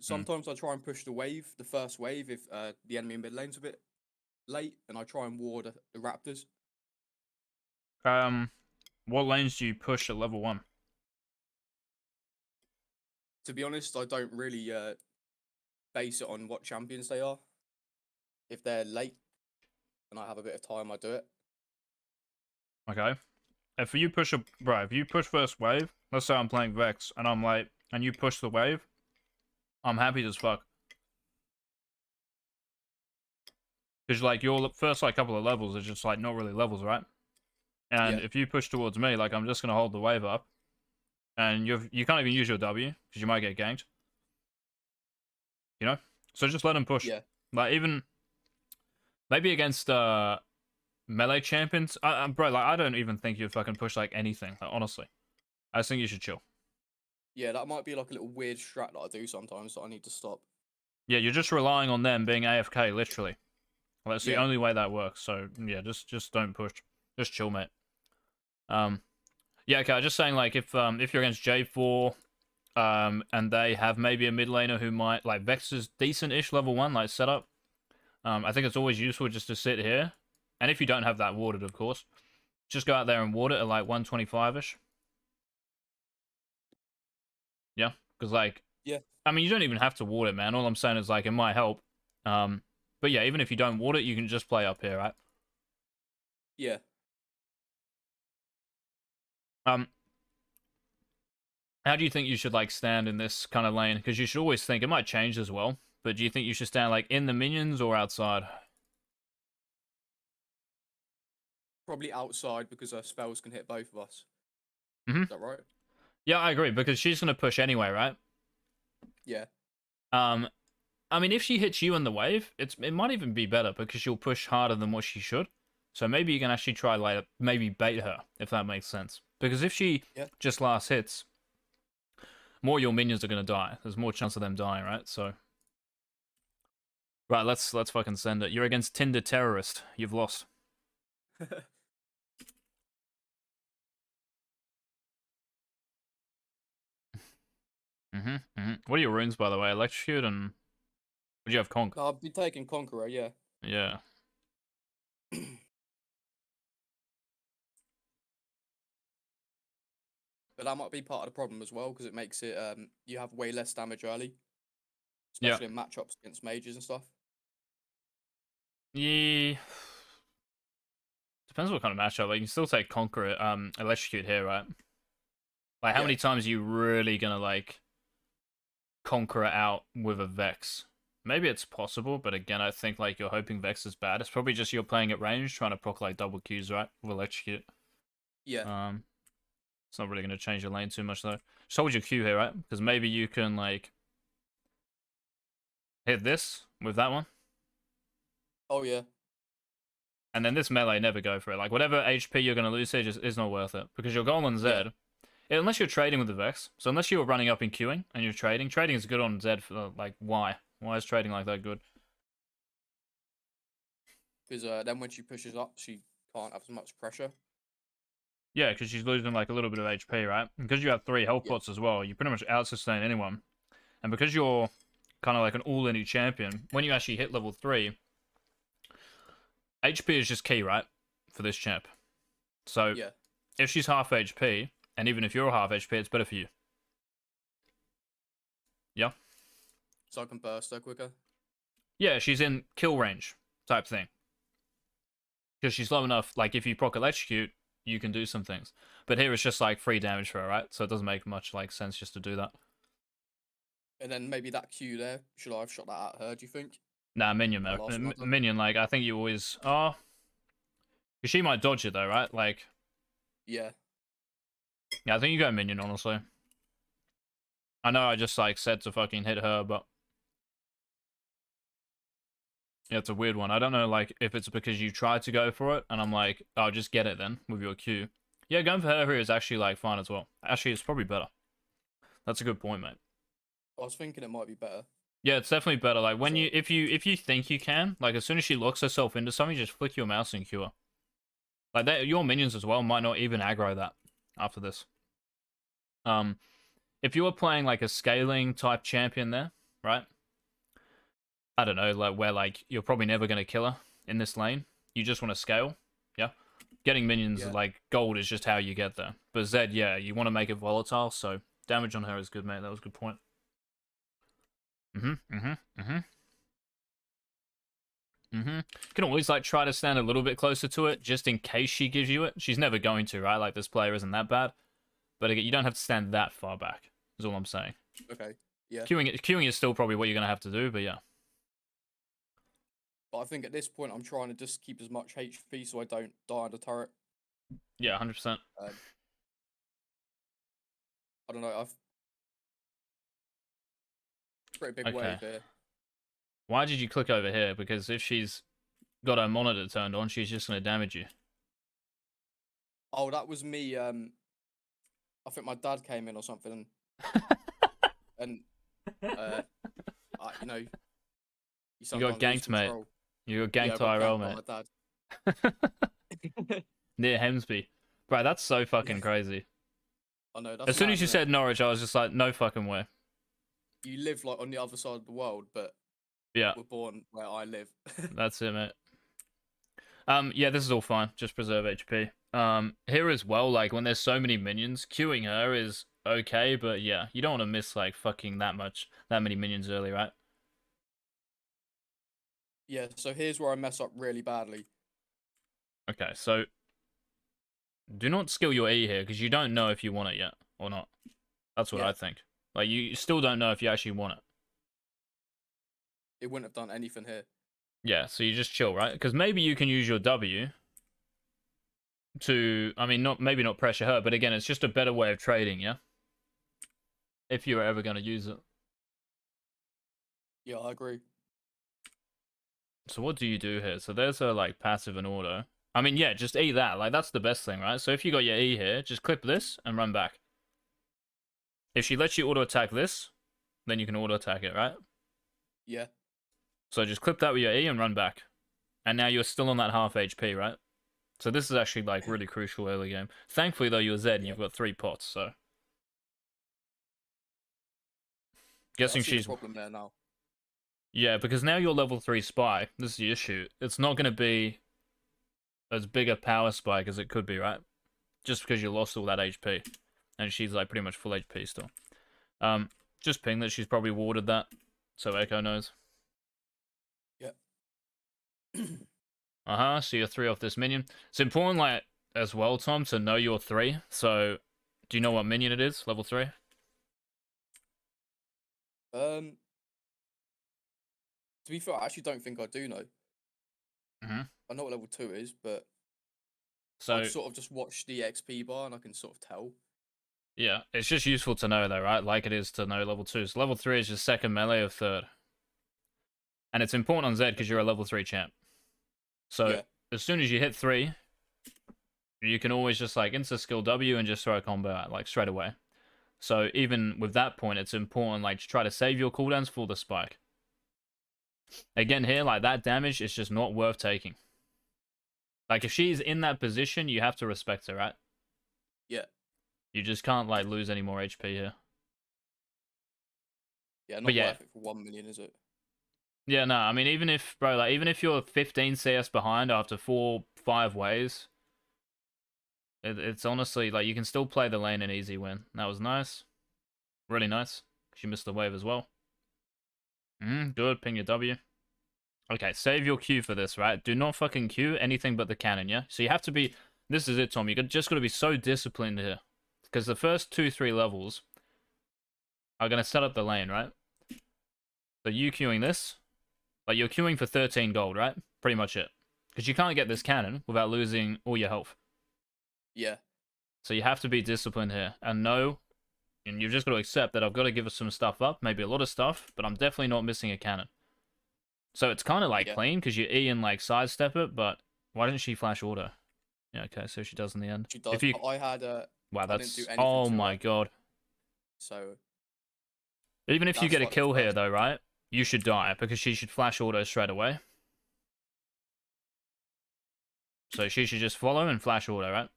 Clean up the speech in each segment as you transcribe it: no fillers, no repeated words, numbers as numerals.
Sometimes I try and push the wave, the first wave, if the enemy mid lane's a bit late, and I try and ward the Raptors. What lanes do you push at level 1? To be honest, I don't really base it on what champions they are. If they're late and I have a bit of time, I do it. Okay. If you push if you push first wave, let's say I'm playing Vex, and I'm like, and you push the wave, I'm happy as fuck. Because, like, your first, like, couple of levels are just, like, not really levels, right? And if you push towards me, like, I'm just going to hold the wave up. And you can't even use your W, because you might get ganked. You know? So just let them push. Yeah. Like, even... Maybe against, melee champions. Bro, like, I don't even think you'd fucking push, like, anything. Like, honestly. I just think you should chill. Yeah, that might be, like, a little weird strat that I do sometimes that I need to stop. Yeah, you're just relying on them being AFK, literally. Well, that's the only way that works. So, yeah, just don't push. Just chill, mate. Yeah, okay, I'm just saying, like, if you're against J4, and they have maybe a mid laner who might, like, Vex is decent-ish level 1, like, setup, I think it's always useful just to sit here. And if you don't have that warded, of course, just go out there and ward it at, like, 125-ish. Yeah, because, like, I mean, you don't even have to ward it, man. All I'm saying is, like, it might help. But yeah, even if you don't ward it, you can just play up here, right? Yeah. How do you think you should, like, stand in this kind of lane? Because you should always think, it might change as well, but do you think you should stand, like, in the minions or outside? Probably outside, because her spells can hit both of us. Is that right? Yeah, I agree, because she's going to push anyway, right? Yeah. I mean, if she hits you in the wave, it might even be better, because she'll push harder than what she should. So maybe you can actually try, like, maybe bait her, if that makes sense. Because if she just last hits, more of your minions are going to die. There's more chance of them dying, right? So, right, let's fucking send it. You're against Tinder Terrorist. You've lost. What are your runes, by the way? Electrocute and... Would you have Conk? I'll be taking Conqueror, yeah. Yeah. But that might be part of the problem as well, because it makes it, you have way less damage early. Especially in matchups against mages and stuff. Yeah. Depends what kind of matchup. Like, you can still take Conqueror, Electrocute here, right? Like, how many times are you really gonna, like, Conqueror out with a Vex? Maybe it's possible, but again, I think, like, you're hoping Vex is bad. It's probably just you're playing at range, trying to proc, like, double Qs, right? With Electrocute. Yeah. It's not really going to change your lane too much, though. Just hold your Q here, right? Because maybe you can, like, hit this with that one. Oh, yeah. And then this melee, never go for it. Like, whatever HP you're going to lose here just is not worth it. Because you're going on Zed. Unless you're trading with the Vex. So unless you're running up and queuing and you're trading. Trading is good on Zed for, like, why? Why is trading like that good? Because then when she pushes up, she can't have as much pressure. Yeah, because she's losing, like, a little bit of HP, right? Because you have 3 health pots as well, you pretty much out-sustain anyone. And because you're kind of like an all-in champion, when you actually hit level 3, HP is just key, right? For this champ. So, if she's half HP, and even if you're half HP, it's better for you. Yeah? So I can burst her quicker? Yeah, she's in kill range type thing. Because she's low enough, like, if you proc Electrocute, you can do some things. But here it's just, like, free damage for her, right? So it doesn't make much, like, sense just to do that. And then maybe that Q there, should I have shot that at her, do you think? Nah, minion, man. Minion, like, I think you always... Oh. Because she might dodge it, though, right? Like... Yeah. Yeah, I think you go minion, honestly. I know I just, like, said to fucking hit her, but... Yeah, it's a weird one. I don't know, like, if it's because you tried to go for it, and I'm like, oh, just get it then, with your Q. Yeah, going for her here is actually, like, fine as well. Actually, it's probably better. That's a good point, mate. I was thinking it might be better. Yeah, it's definitely better. Like, when you, if you think you can, like, as soon as she locks herself into something, just flick your mouse and Q her. Like, your minions as well might not even aggro that after this. If if you were playing like a scaling type champion there, right? I don't know, like where like you're probably never gonna kill her in this lane. You just want to scale, yeah. Getting minions like gold is just how you get there. But Zed, yeah, you want to make it volatile, so damage on her is good, mate. That was a good point. You can always like try to stand a little bit closer to it, just in case she gives you it. She's never going to, right? Like this player isn't that bad, but again, you don't have to stand that far back. Is all I'm saying. Okay. Yeah. Queuing is still probably what you're gonna have to do, but yeah. But I think at this point, I'm trying to just keep as much HP so I don't die on the turret. Yeah, 100%. I don't know. I've pretty big wave here. Why did you click over here? Because if she's got her monitor turned on, she's just going to damage you. Oh, that was me. I think my dad came in or something. And, you know, you got ganked, mate. You got ganked IRL, mate. Near Hemsby. Bro, that's so fucking crazy. I know. That's as soon as you said Norwich, I was just like, no fucking way. You live like on the other side of the world, but yeah, we're born where I live. That's it, mate. Yeah, this is all fine. Just preserve HP. Here as well, like when there's so many minions, queuing her is okay, but yeah, you don't want to miss like fucking that many minions early, right? Yeah, so here's where I mess up really badly. Okay, so do not skill your E here because you don't know if you want it yet or not. That's what I think. Like you still don't know if you actually want it. It wouldn't have done anything here. Yeah, so you just chill, right? Because maybe you can use your W to, I mean, maybe not pressure her, but again, it's just a better way of trading, yeah? If you're ever going to use it. Yeah, I agree. So what do you do here? So there's a, like, passive and auto. I mean, yeah, just E that. Like, that's the best thing, right? So if you got your E here, just clip this and run back. If she lets you auto-attack this, then you can auto-attack it, right? Yeah. So just clip that with your E and run back. And now you're still on that half HP, right? So this is actually, like, really crucial early game. Thankfully, though, you're Zed and you've got 3 pots, so... Guessing she's... problem there now. Yeah, because now you're level 3 spy. This is the issue. It's not going to be as big a power spike as it could be, right? Just because you lost all that HP. And she's, like, pretty much full HP still. Just ping that she's probably warded that. So Echo knows. Yeah. So you're 3 off this minion. It's important, like, as well, Tom, to know you're 3. So, do you know what minion it is? Level 3? To be fair, I actually don't think I do know. I know what level 2 is, but so I've sort of just watched the XP bar and I can sort of tell. Yeah, it's just useful to know though, right? Like it is to know level 2. So level 3 is your second melee of 3rd. And it's important on Zed because you're a level 3 champ. So as soon as you hit 3, you can always just like insta skill W and just throw a combo out like straight away. So even with that point, it's important like to try to save your cooldowns for the spike. Again here, like that damage is just not worth taking. Like if she's in that position, you have to respect her, right? Yeah. You just can't like lose any more HP here. Yeah, not worth it for 1 million, is it? Yeah, no, I mean even if bro, like even if you're 15 CS behind after 4-5 waves, it's honestly like you can still play the lane and easy win. That was nice. Really nice. She missed the wave as well. Good, ping your W. Okay, save your Q for this, right? Do not fucking Q anything but the cannon, yeah? So you have to be... This is it, Tom. You just got to be so disciplined here. Because the first 2-3 levels are going to set up the lane, right? So you queuing this. Like, you're queuing for 13 gold, right? Pretty much it. Because you can't get this cannon without losing all your health. Yeah. So you have to be disciplined here. And know... And you've just got to accept that I've got to give us some stuff up. Maybe a lot of stuff. But I'm definitely not missing a cannon. So it's kind of like clean because you E and like sidestep it, but why didn't she flash auto? Yeah, okay, so she does in the end. She does. If you... I had a... Wow, that's... Oh my god. So... Even if you get a kill here though, right? You should die because she should flash auto straight away. So she should just follow and flash auto, right?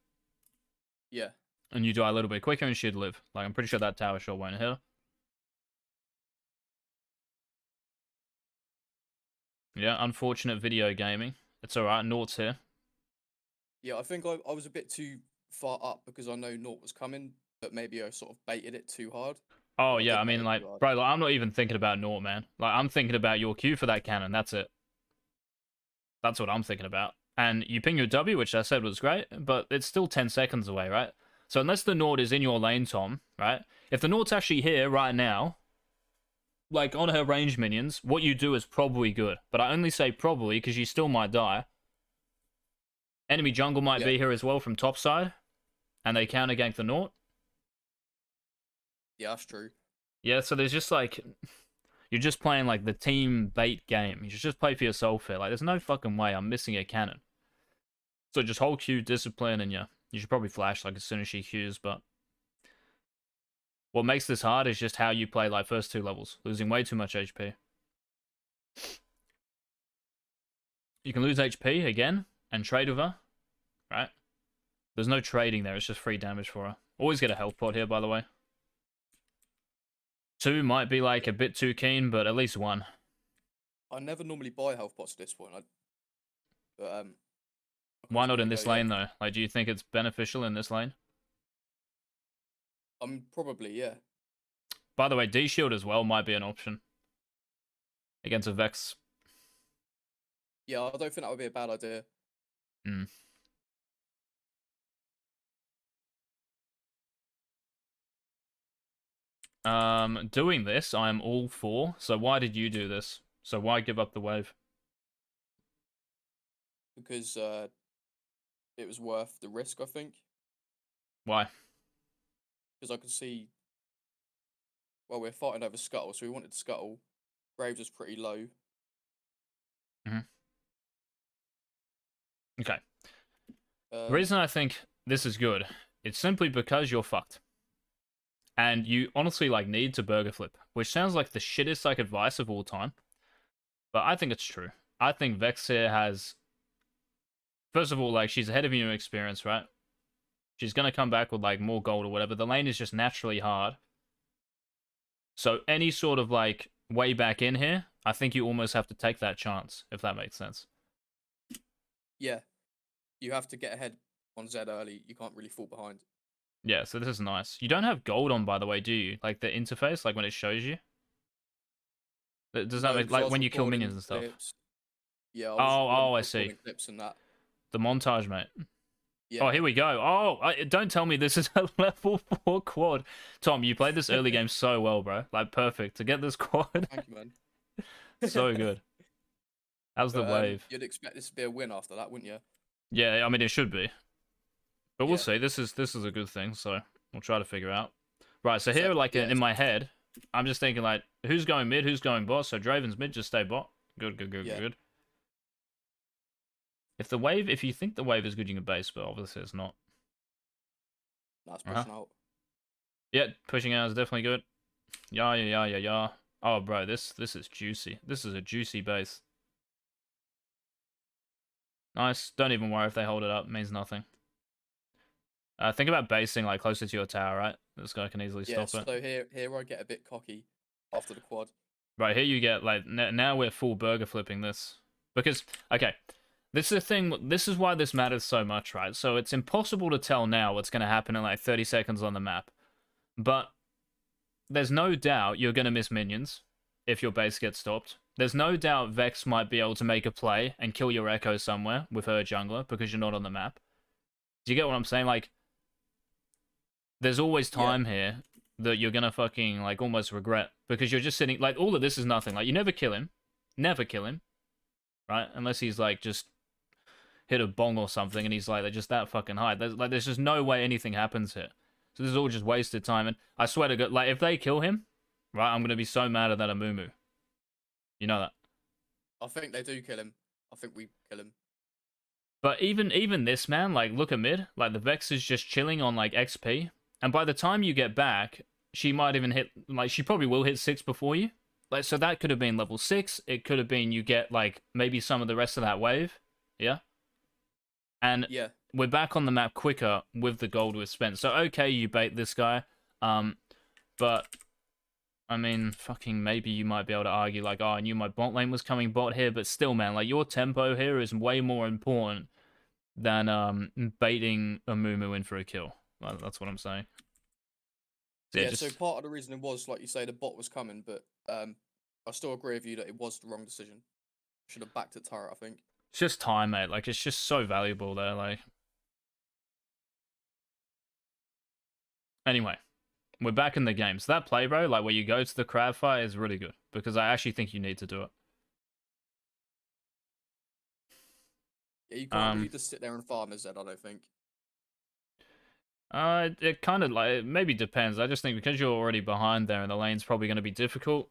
Yeah. and you die a little bit quicker, and she'd live. Like, I'm pretty sure that tower shot won't hit her. Yeah, unfortunate video gaming. It's alright, Naught's here. Yeah, I think I was a bit too far up because I know Naught was coming, but maybe I sort of baited it too hard. Oh, Or I yeah, did I bait mean, it like, too hard. bro, like, I'm not even thinking about Naught, man. Like, I'm thinking about your Q for that cannon, that's it. That's what I'm thinking about. And you ping your W, which I said was great, but it's still 10 seconds away, right? So unless the Naut is in your lane, Tom, right? If the Naut's actually here right now, like on her range minions, what you do is probably good. But I only say probably because you still might die. Enemy jungle might be here as well from top side, and they counter gank the Naut. Yeah, that's true. Yeah, so there's just like, you're just playing like the team bait game. You should just play for yourself here. Like, there's no fucking way I'm missing a cannon. So just hold Q, discipline, and yeah, you should probably flash like as soon as she Qs, but what makes this hard is just how you play like first 2 levels, losing way too much HP. You can lose HP again and trade with her, right? There's no trading there, it's just free damage for her. Always get a health pot here, by the way. 2 might be like a bit too keen, but at least 1. I never normally buy health pots at this point. But why not in this lane though? Like, do you think it's beneficial in this lane? Probably, yeah. By the way, D shield as well might be an option against a Vex. Yeah, I don't think that would be a bad idea. Doing this, I'm all for. So why did you do this? So why give up the wave? Because it was worth the risk, I think. Why? Because I could see. Well, we're fighting over Scuttle, so we wanted Scuttle. Graves was pretty low. Okay. The reason I think this is good, it's simply because you're fucked. And you honestly like need to burger flip, which sounds like the shittest like advice of all time. But I think it's true. I think Vex here has, first of all, like, she's ahead of you in experience, right? She's gonna come back with like more gold or whatever. The lane is just naturally hard. So any sort of like way back in here, I think you almost have to take that chance, if that makes sense. Yeah. You have to get ahead on Zed early. You can't really fall behind. Yeah, so this is nice. You don't have gold on, by the way, do you? Like the interface, like when it shows you? Does that make, like when you kill minions and stuff? Clips. Yeah. I see. Clips and that. The montage, mate. Yeah. Oh, here we go. Oh, don't tell me this is a level 4 quad. Tom, you played this early game so well, bro. Like, perfect. To get this quad. Thank you, man. So good. How's the wave? You'd expect this to be a win after that, wouldn't you? Yeah, I mean, it should be. But we'll see. This is a good thing, so we'll try to figure out. Right, so here, like, in my head, I'm just thinking, like, who's going mid, who's going bot? So Draven's mid, just stay bot. Good. If you think the wave is good, you can base, but obviously it's not. That's pushing out. Yeah, pushing out is definitely good. Yeah. Oh, bro, this is juicy. This is a juicy base. Nice. Don't even worry if they hold it up. It means nothing. Think about basing like closer to your tower, right? This guy can easily stop it. So here I get a bit cocky after the quad. Right, here you get like now we're full burger flipping this. Because okay, this is the thing, this is why this matters so much, right? So it's impossible to tell now what's going to happen in like 30 seconds on the map. But there's no doubt you're going to miss minions if your base gets stopped. There's no doubt Vex might be able to make a play and kill your Echo somewhere with her jungler because you're not on the map. Do you get what I'm saying? Like, there's always time here that you're gonna fucking, like, almost regret. Because you're just sitting, like, all of this is nothing. Like, you never kill him. Never kill him. Right? Unless he's, like, just hit a bong or something and he's, like, just that fucking high. There's just no way anything happens here. So this is all just wasted time. And I swear to God, like, if they kill him, right, I'm gonna be so mad at that Amumu. You know that. I think they do kill him. I think we kill him. But even this, man, like, look at mid. Like, the Vex is just chilling on, like, XP. And by the time you get back, she might even hit, like, she probably will hit 6 before you. Like, so that could have been level 6. It could have been you get, like, maybe some of the rest of that wave. Yeah? And we're back on the map quicker with the gold we've spent. So okay, you bait this guy, but I mean, fucking maybe you might be able to argue like, oh, I knew my bot lane was coming bot here, but still, man, like your tempo here is way more important than baiting a Mumu in for a kill. That's what I'm saying. So, yeah, so part of the reason it was, like you say, the bot was coming, but I still agree with you that it was the wrong decision. Should have backed at turret, I think. It's just time, mate. Like, it's just so valuable there, like. Anyway, we're back in the game. So that play, bro, like where you go to the crab fight is really good, because I actually think you need to do it. Yeah, you can't really just sit there and farm as Zed, I don't think. It kind of like, it maybe depends. I just think because you're already behind there and the lane's probably going to be difficult,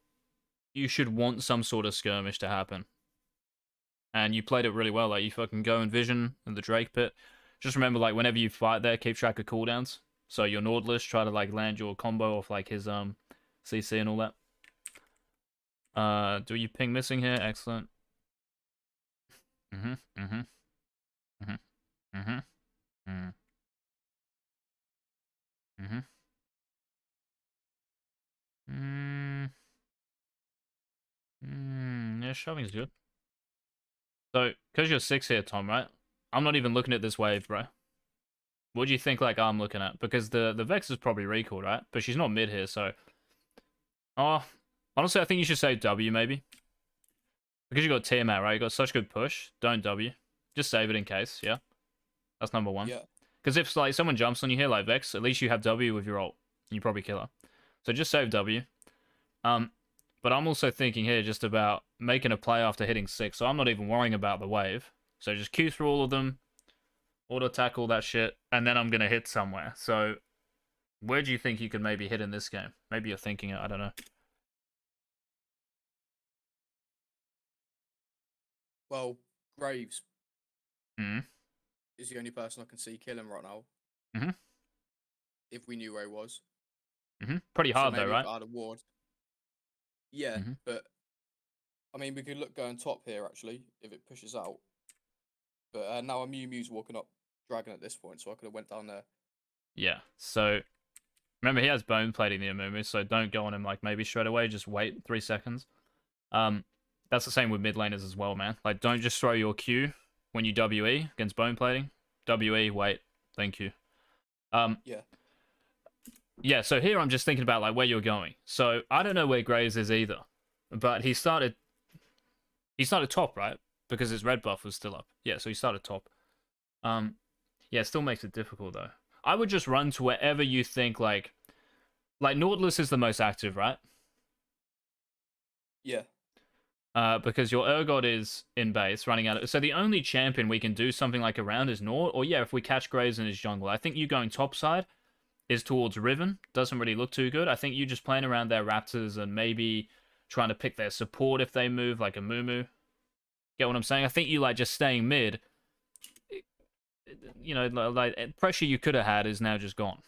you should want some sort of skirmish to happen. And you played it really well. Like, you fucking go in Vision and the Drake pit. Just remember, like, whenever you fight there, keep track of cooldowns. So your Nautilus, try to, like, land your combo off, like, his, CC and all that. Do you ping missing here? Excellent. Yeah, shoving's good. So, because you're 6 here, Tom, right? I'm not even looking at this wave, bro. What do you think, like, I'm looking at? Because the Vex is probably recall, right? But she's not mid here, so... Oh, honestly, I think you should save W, maybe. Because you got Tiamat, right? You got such good push. Don't W. Just save it in case, yeah? That's number one. Yeah. Because if, like, someone jumps on you here, like Vex, at least you have W with your ult. You probably kill her. So just save W. But I'm also thinking here just about making a play after hitting 6, so I'm not even worrying about the wave. So just Q through all of them, auto-attack all that shit, and then I'm going to hit somewhere. So where do you think you could maybe hit in this game? Maybe you're thinking it, I don't know. Well, Graves is the only person I can see killing right now. If we knew where he was. Pretty hard though, right? Out of ward. Yeah, but I mean, we could look going top here actually if it pushes out. But now a Mew's walking up Dragon at this point, so I could have went down there. Yeah. So remember, he has bone plating the Amumu, so don't go on him like maybe straight away. Just wait 3 seconds. That's the same with mid laners as well, man. Like, don't just throw your Q when you WE against bone plating. WE, wait. Thank you. Yeah. Yeah, so here I'm just thinking about like where you're going. So I don't know where Graves is either, but he started top, right? Because his red buff was still up. Yeah, so he started top. Yeah, it still makes it difficult though. I would just run to wherever you think like Nautilus is the most active, right? Yeah. Because your Urgot is in base, running out of... So the only champion we can do something like around is Naut, or yeah, if we catch Graves in his jungle. I think you going top side is towards Riven. Doesn't really look too good. I think you just playing around their Raptors and maybe trying to pick their support if they move, like a Mumu. Get what I'm saying? I think you like just staying mid. You know, like pressure you could have had is now just gone.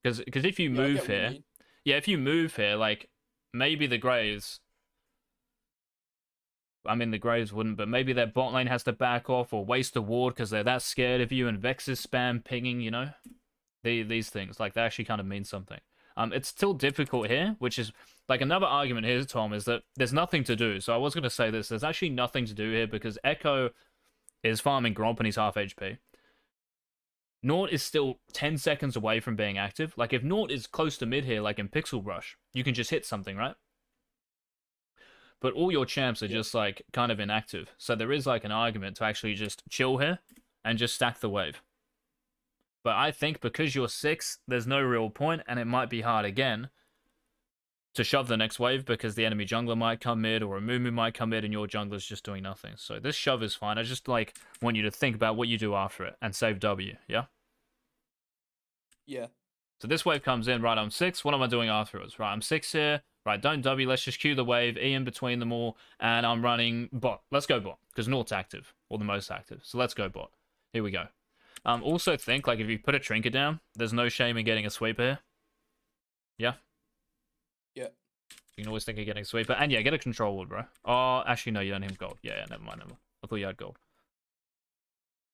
Because if you move here... Yeah, if you move here, like, maybe the Graves... I mean, the Graves wouldn't, but maybe their bot lane has to back off or waste a ward because they're that scared of you, and Vex's spam pinging, you know? These things, like, they actually kind of mean something. It's still difficult here, which is, like, another argument here, Tom, is that there's nothing to do. So I was going to say this, there's actually nothing to do here because Echo is farming Gromp and he's half HP. Naut is still 10 seconds away from being active. Like, if Naut is close to mid here, like in Pixel Brush, you can just hit something, right? But all your champs are just, like, kind of inactive. So there is, like, an argument to actually just chill here and just stack the wave. But I think because you're 6, there's no real point, and it might be hard again to shove the next wave because the enemy jungler might come mid or a Mumu might come mid and your jungler's just doing nothing. So this shove is fine. I just, like, want you to think about what you do after it and save W, yeah? Yeah. So this wave comes in, right, I'm 6. What am I doing afterwards? Right, I'm 6 here. Right, don't W, let's just queue the wave, E in between them all, and I'm running bot. Let's go bot, because Naut's active, or the most active. So let's go bot. Here we go. Also think, like, if you put a trinket down, there's no shame in getting a sweeper here. Yeah? Yeah. You can always think of getting a sweeper. And yeah, get a control ward, bro. Oh, actually, no, you don't have gold. Yeah, never mind. I thought you had gold.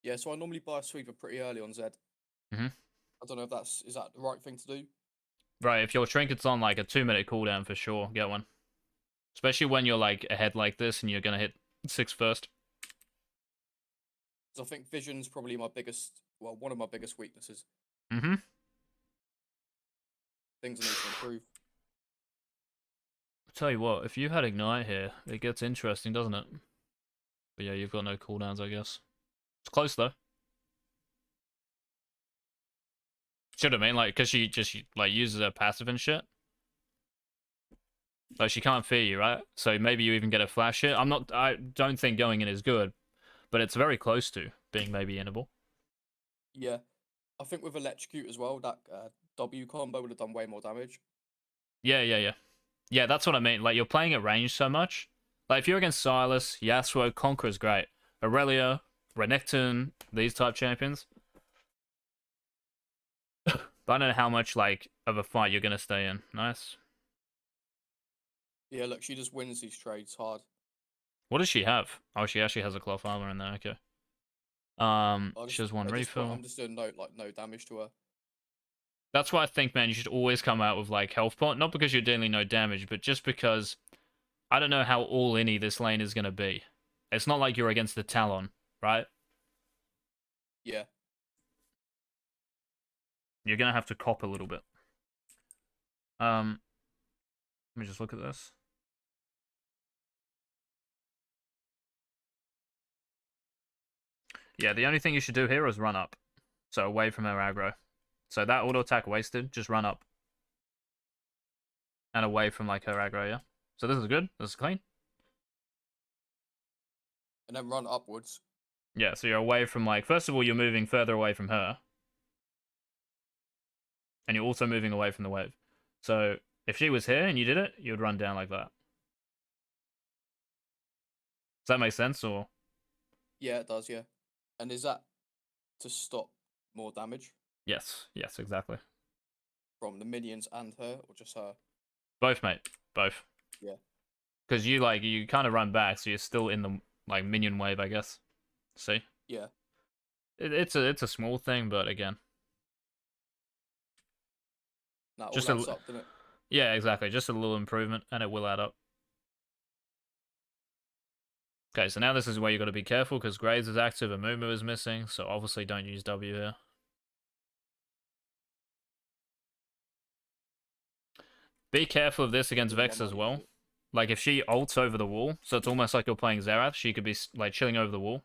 Yeah, so I normally buy a sweeper pretty early on Zed. Mm-hmm. I don't know if is that the right thing to do. Right, if your trinket's on like a 2-minute cooldown, for sure, get one. Especially when you're like ahead like this and you're gonna hit 6 first. So I think vision's probably my biggest, well, one of my biggest weaknesses. Mm-hmm. Things I need to improve. Tell you what, if you had ignite here, it gets interesting, doesn't it? But yeah, you've got no cooldowns, I guess. It's close though. Should have been like, because she just like uses her passive and shit. Like she can't fear you, right? So maybe you even get a flash hit. I don't think going in is good, but it's very close to being maybe innable. Yeah, I think with electrocute as well, that W combo would have done way more damage. Yeah. Yeah, that's what I mean. Like, you're playing at range so much. Like, if you're against Silas, Yasuo, Conqueror's great. Aurelia, Renekton, these type champions. But I don't know how much, like, of a fight you're going to stay in. Nice. Yeah, look, she just wins these trades hard. What does she have? Oh, she actually has a cloth armor in there. Okay. She has one refill. I'm just doing no damage to her. That's why I think, man, you should always come out with, like, health pot. Not because you're dealing no damage, but just because I don't know how all-in-y this lane is going to be. It's not like you're against the Talon, right? Yeah. You're going to have to cop a little bit. Let me just look at this. Yeah, the only thing you should do here is run up. So away from her aggro. So that auto attack wasted, just run up. And away from like her aggro, yeah. So this is good, this is clean. And then run upwards. Yeah, so you're away from like, first of all, you're moving further away from her. And you're also moving away from the wave. So if she was here and you did it, you would run down like that. Does that make sense, or? Yeah, it does, yeah. And is that to stop more damage? Yes, exactly. From the minions and her, or just her? Both, mate. Both. Yeah. Because you kind of run back, so you're still in the like minion wave, I guess. See? Yeah. It's a small thing, but again. That just all adds up, doesn't it? Yeah, exactly. Just a little improvement, and it will add up. Okay, so now this is where you got to be careful, because Graves is active and Mumu is missing, so obviously don't use W here. Be careful of this against Vex as well. Like, if she ults over the wall, so it's almost like you're playing Xerath, she could be, like, chilling over the wall.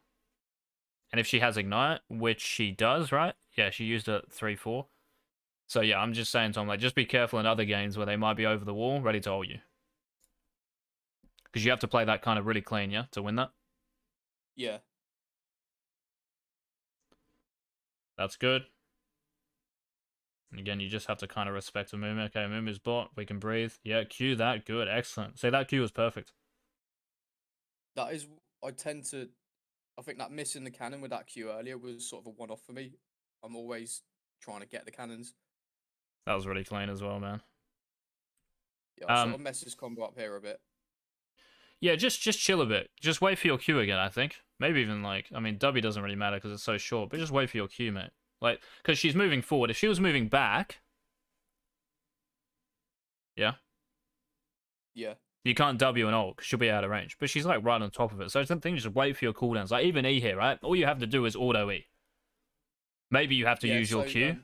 And if she has Ignite, which she does, right? Yeah, she used it 3-4. So, yeah, I'm just saying, Tom, like, just be careful in other games where they might be over the wall, ready to ult you. Because you have to play that kind of really clean, yeah, to win that? Yeah. That's good. And again, you just have to kind of respect the movement. Okay, Mumu's bot. We can breathe. Yeah, Q that. Good. Excellent. See, that Q was perfect. That is... I think that missing the cannon with that Q earlier was sort of a one-off for me. I'm always trying to get the cannons. That was really clean as well, man. Yeah, I sort of mess this combo up here a bit. Yeah, just chill a bit. Just wait for your Q again, I think. Maybe even, like... I mean, W doesn't really matter because it's so short, but just wait for your Q, mate. Like, because she's moving forward. If she was moving back... Yeah? Yeah. You can't W and ult because she'll be out of range. But she's, like, right on top of it. So I think just wait for your cooldowns. Like, even E here, right? All you have to do is auto-E. Maybe you have to use your Q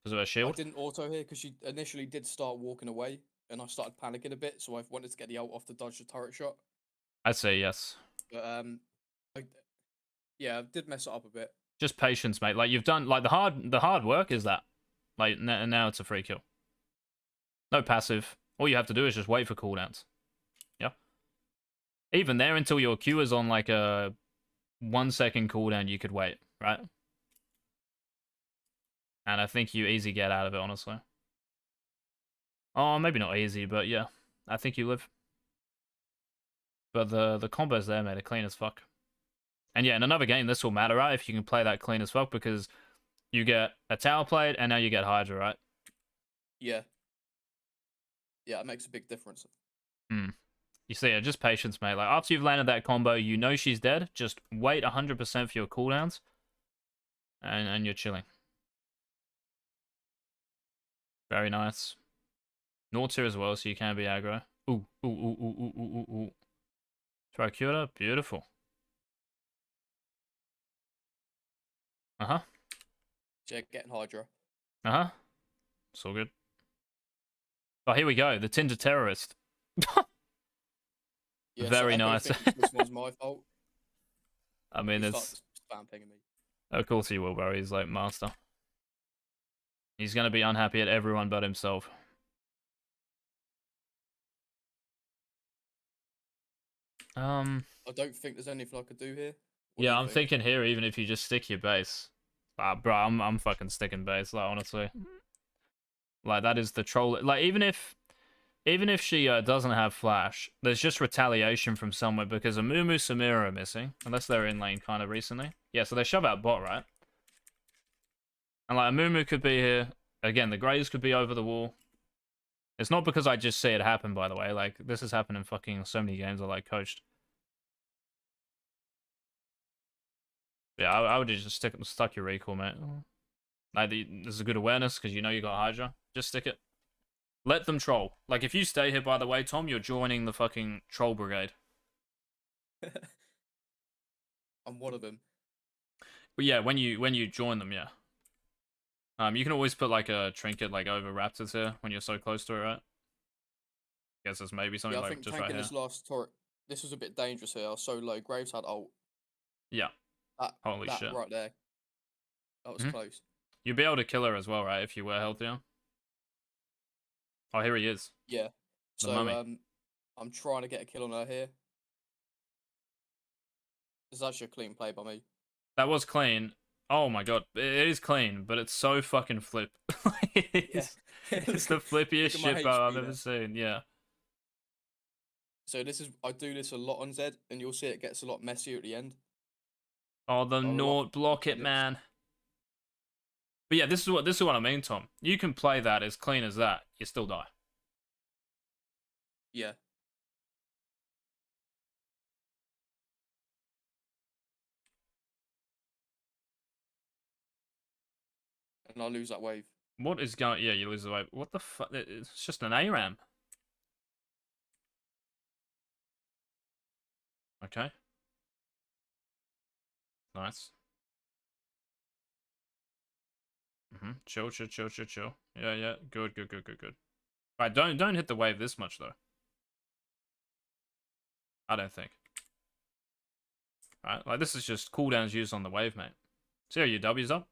because of her shield. I didn't auto here because she initially did start walking away. And I started panicking a bit, so I wanted to get the ult off to dodge the turret shot. I'd say yes. But, yeah, I did mess it up a bit. Just patience, mate. Like, you've done... Like, the hard work is that. Like, now it's a free kill. No passive. All you have to do is just wait for cooldowns. Yeah? Even there, until your Q is on, like, a 1 second cooldown, you could wait, right? And I think you easy get out of it, honestly. Oh, maybe not easy, but yeah. I think you live. But the combos there, mate, are clean as fuck. And yeah, in another game, this will matter, right? If you can play that clean as fuck, because you get a tower plate, and now you get Hydra, right? Yeah. Yeah, it makes a big difference. You see, just patience, mate. Like, after you've landed that combo, you know she's dead. Just wait 100% for your cooldowns. And you're chilling. Very nice. Naught here as well, so you can be aggro. Ooh, ooh, ooh, ooh, ooh, ooh, ooh, ooh. Tricura, beautiful. Uh-huh. Yeah, getting Hydra. Uh-huh. It's all good. Oh, here we go. The Tinder terrorist. Yeah, Very so nice. thinks this one's my fault. I mean, He it's... starts spam pinging me. Of course he will, bro. He's like master. He's gonna be unhappy at everyone but himself. I don't think there's anything I could do here. What do Yeah, you I'm think? thinking here, even if you just stick your base. Bro, I'm fucking sticking base, like, honestly. Like, that is the troll. Like, even if she doesn't have flash, there's just retaliation from somewhere because Amumu, Samira are missing. Unless they're in lane kind of recently. Yeah, so they shove out bot, right? And, like, Amumu could be here. Again, the Greys could be over the wall. It's not because I just see it happen, by the way. Like, this has happened in fucking so many games I, like, coached. Yeah, I would have just stuck your recall, mate. Like, there's a good awareness because you know you got Hydra. Just stick it. Let them troll. Like, if you stay here, by the way, Tom, you're joining the fucking troll brigade. I'm one of them. But yeah, when you join them, yeah. You can always put like a trinket like over Raptors here when you're so close to it, right? Guess there's maybe something Yeah, I like think just right tanking here. this last turret, this was a bit dangerous here. I was so low. Graves had ult. Yeah. Holy That shit. right there. That was close. You'd be able to kill her as well, right? If you were healthier. Oh, here he is. Yeah. The So mummy. I'm trying to get a kill on her here. This is actually a clean play by me. That was clean. Oh my god, it is clean, but it's so fucking flip. it's the flippiest shit I've ever seen. Yeah. So I do this a lot on Zed, and you'll see it gets a lot messier at the end. Oh, the Naught block it, man. But yeah, this is what I mean, Tom. You can play that as clean as that, you still die. Yeah. And I lose that wave. What is going? Yeah, you lose the wave. What the fuck? It's just an ARAM. Okay. Nice. Chill, chill, chill, chill, chill. Yeah, yeah. Good, good, good, good, good. Right, don't hit the wave this much though. I don't think. Right, like this is just cooldowns used on the wave, mate. See how your W's up?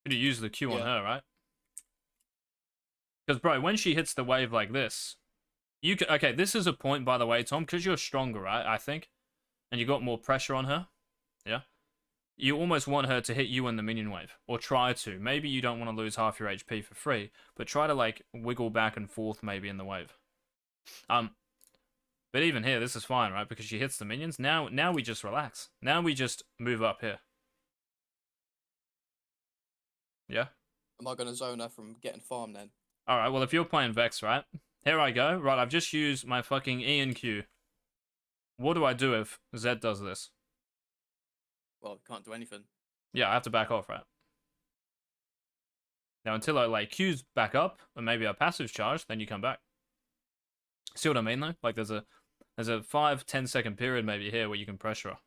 Could you use the Q on her, right? Because bro, when she hits the wave like this, you can. Okay, this is a point, by the way, Tom, because you're stronger, right? I think, and you got more pressure on her. Yeah. You almost want her to hit you in the minion wave, or try to. Maybe you don't want to lose half your HP for free, but try to like wiggle back and forth maybe in the wave. But even here, this is fine, right? Because she hits the minions. Now we just relax. Now we just move up here. Yeah. Am I going to zone her from getting farmed then? All right. Well, if you're playing Vex, right? Here I go. Right. I've just used my fucking E and Q. What do I do if Zed does this? Well, can't do anything. Yeah, I have to back off, right? Now, until I, like, Q's back up, or maybe a passive charge, then you come back. See what I mean, though? Like, there's a 5-10 second period maybe here where you can pressure her.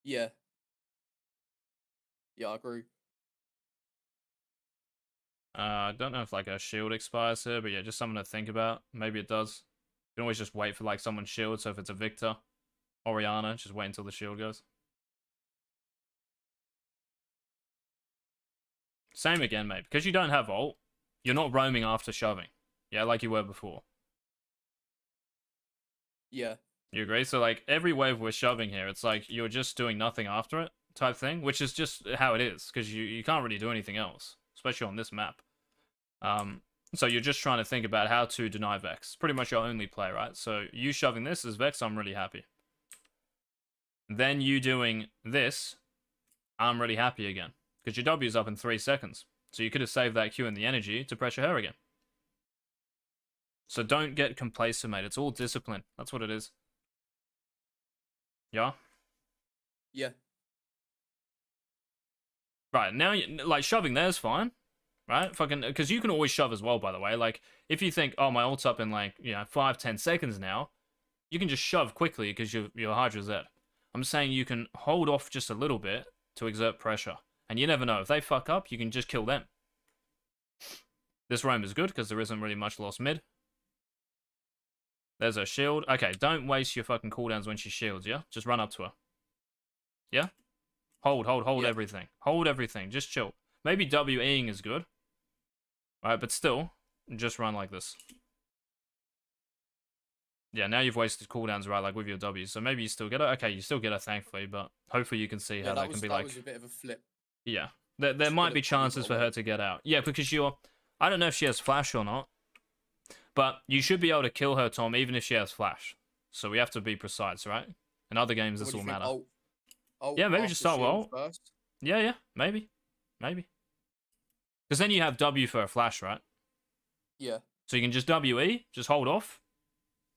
Yeah. Yeah, I agree. I don't know if, like, a shield expires here, but yeah, just something to think about. Maybe it does. You can always just wait for, like, someone's shield, so if it's a Victor, Oriana, just wait until the shield goes. Same again, mate. Because you don't have ult, you're not roaming after shoving. Yeah, like you were before. Yeah. You agree? So, like, every wave we're shoving here, it's like you're just doing nothing after it type thing, which is just how it is, because you can't really do anything else, especially on this map. So you're just trying to think about how to deny Vex. Pretty much your only play, right? So you shoving this as Vex, I'm really happy. Then you doing this, I'm really happy again. Because your W is up in 3 seconds. So you could have saved that Q and the energy to pressure her again. So don't get complacent, mate. It's all discipline. That's what it is. Yeah? Yeah. Right, now, like, shoving there's fine. Right? Fucking, because you can always shove as well, by the way. Like, if you think, oh, my ult's up in, like, 5-10 seconds now, you can just shove quickly because you're Hydra Zed. I'm saying you can hold off just a little bit to exert pressure. And you never know. If they fuck up, you can just kill them. This roam is good because there isn't really much lost mid. There's her shield. Okay, don't waste your fucking cooldowns when she shields, yeah? Just run up to her. Yeah? Hold Yeah. everything. Hold everything. Just chill. Maybe W-Eing is good. Right, but still, just run like this. Yeah, now you've wasted cooldowns, right, like with your W. So maybe you still get it. Okay, you still get it, thankfully, but hopefully you can see how that can be like... That was a bit of a flip. Yeah. There might be chances for her to get out. Yeah, because you're... I don't know if she has flash or not, but you should be able to kill her, Tom, even if she has flash. So we have to be precise, right? In other games, this will matter. Yeah, maybe just start well. First? Yeah, maybe. Maybe. Because then you have W for a flash, right? Yeah. So you can just WE, just hold off.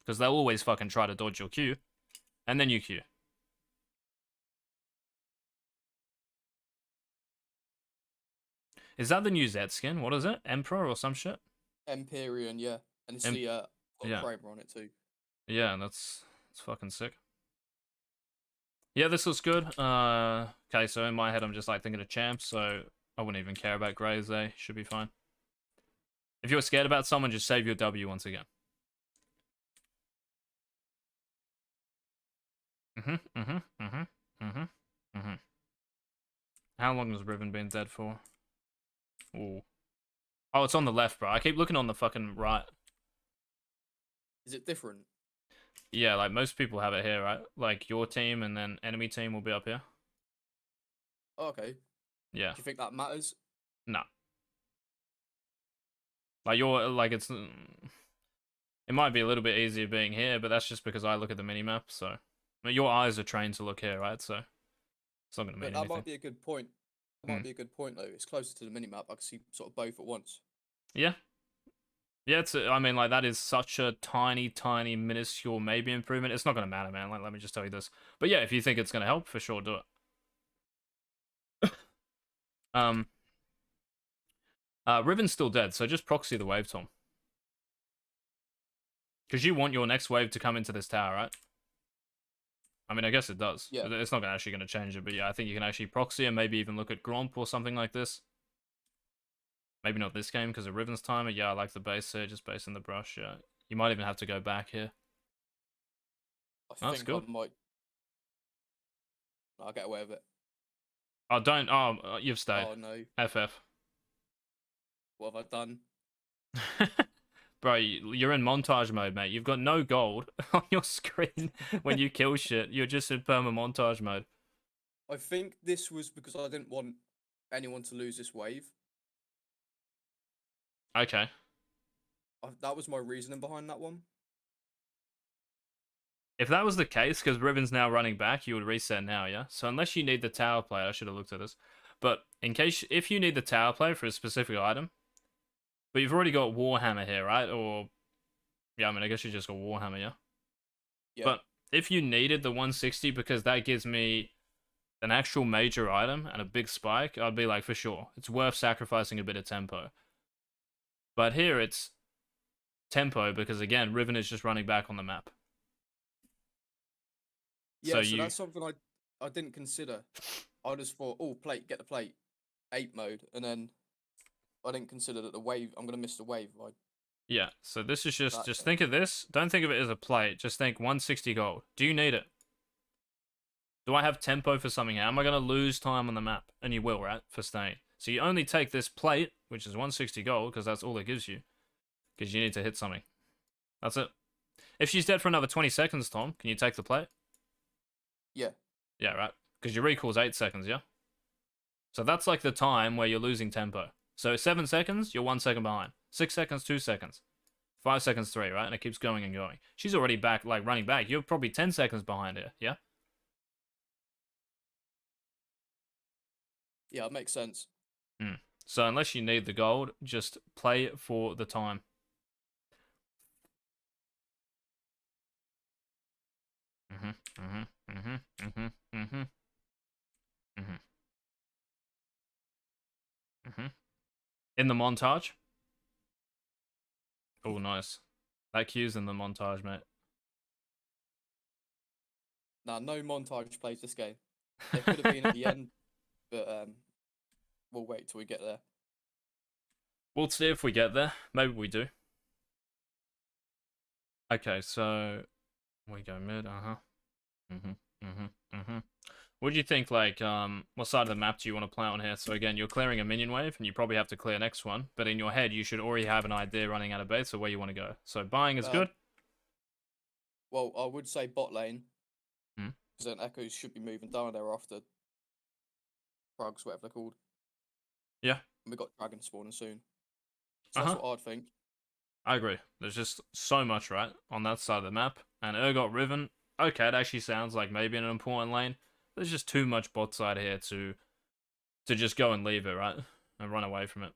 Because they'll always fucking try to dodge your Q. And then you Q. Is that the new Zed skin? What is it? Emperor or some shit? Empyrean, yeah. And it's got a primer on it too. Yeah, that's fucking sick. Yeah, this looks good. Okay, so in my head, I'm just like thinking of champs, so I wouldn't even care about Grays, they should be fine. If you're scared about someone, just save your W once again. How long has Riven been dead for? Ooh. Oh, it's on the left, bro. I keep looking on the fucking right. Is it different? Yeah, like most people have it here, right? Like your team and then enemy team will be up here. Oh, okay. Yeah. Do you think that matters? No. Like it's... It might be a little bit easier being here, but that's just because I look at the minimap, so... I mean, your eyes are trained to look here, right? So... It's not going to mean anything. That might be a good point. That might be a good point, though. It's closer to the minimap. I can see sort of both at once. Yeah. Yeah, I mean, like, that is such a tiny, minuscule maybe improvement. It's not going to matter, man. Like, let me just tell you this. But yeah, if you think it's going to help, for sure, do it. Riven's still dead, so just proxy the wave, Tom. Because you want your next wave to come into this tower, right? I mean, I guess it does. Yeah. It's not actually going to change it, but yeah, I think you can actually proxy and maybe even look at Gromp or something like this. Maybe not this game because of Riven's timer. Yeah, I like the base here, just base in the brush. Yeah, you might even have to go back here. That's good. I'll get away with it. Oh, don't. Oh, you've stayed. Oh, no. FF. What have I done? Bro, you're in montage mode, mate. You've got no gold on your screen when you kill shit. You're just in perma montage mode. I think this was because I didn't want anyone to lose this wave. Okay. That was my reasoning behind that one. If that was the case, because Riven's now running back, you would reset now, yeah? So unless you need the tower play, I should have looked at this. But if you need the tower play for a specific item, but you've already got Warhammer here, right? Or, yeah, I mean, I guess you just got Warhammer, yeah? Yeah. But if you needed the 160 because that gives me an actual major item and a big spike, I'd be like, for sure. It's worth sacrificing a bit of tempo. But here it's tempo because, again, Riven is just running back on the map. Yeah, so that's something I didn't consider. I just thought, oh, get the plate, 8 mode, and then I didn't consider that the wave, I'm going to miss the wave. Yeah, so this is just think of this. Don't think of it as a plate. Just think 160 gold. Do you need it? Do I have tempo for something here? Am I going to lose time on the map? And you will, right? For staying. So you only take this plate, which is 160 gold, because that's all it gives you. Because you need to hit something. That's it. If she's dead for another 20 seconds, Tom, can you take the plate? Yeah. Yeah, right. Because your recall's 8 seconds, yeah? So that's like the time where you're losing tempo. So 7 seconds, you're 1 second behind. 6 seconds, 2 seconds. 5 seconds, 3, right? And it keeps going and going. She's already back, like, running back. You're probably 10 seconds behind her, yeah? Yeah, it makes sense. So unless you need the gold, just play for the time. In the montage. Oh, nice. That cue's in the montage, mate. Nah, no montage plays this game. There could have been at the end, but we'll wait till we get there. We'll see if we get there. Maybe we do. Okay, so we go mid. What do you think? Like, what side of the map do you want to play on here? So again, you're clearing a minion wave, and you probably have to clear next one. But in your head, you should already have an idea running out of base of where you want to go. So buying is good. Well, I would say bot lane, Hmm. because then Echoes should be moving down there after Krugs, whatever they're called. Yeah. And we got Dragon spawning soon. So that's what I'd think. I agree. There's just so much, right, on that side of the map. And Urgot Riven, okay, it actually sounds like maybe an important lane. There's just too much bot side here to just go and leave it, right? And run away from it.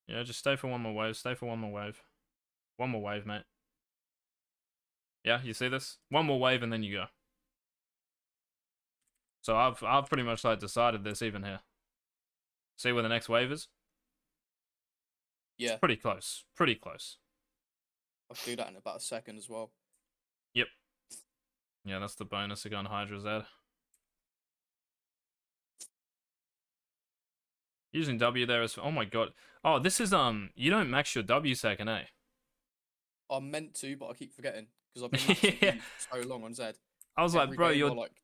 Yeah, just stay for one more wave. Stay for one more wave. One more wave, mate. Yeah, you see this? One more wave and then you go. So I've pretty much like decided this even here. See where the next wave is? Yeah. It's pretty close. Pretty close. I'll do that in about a second as well. Yep. Yeah, that's the bonus of going Hydra Zed. Using W there is... Oh my god. Oh, this is, you don't max your W second, eh? I'm meant to, but I keep forgetting. Because I've been maxing Yeah. for so long on Zed. I was like, bro, your... Like...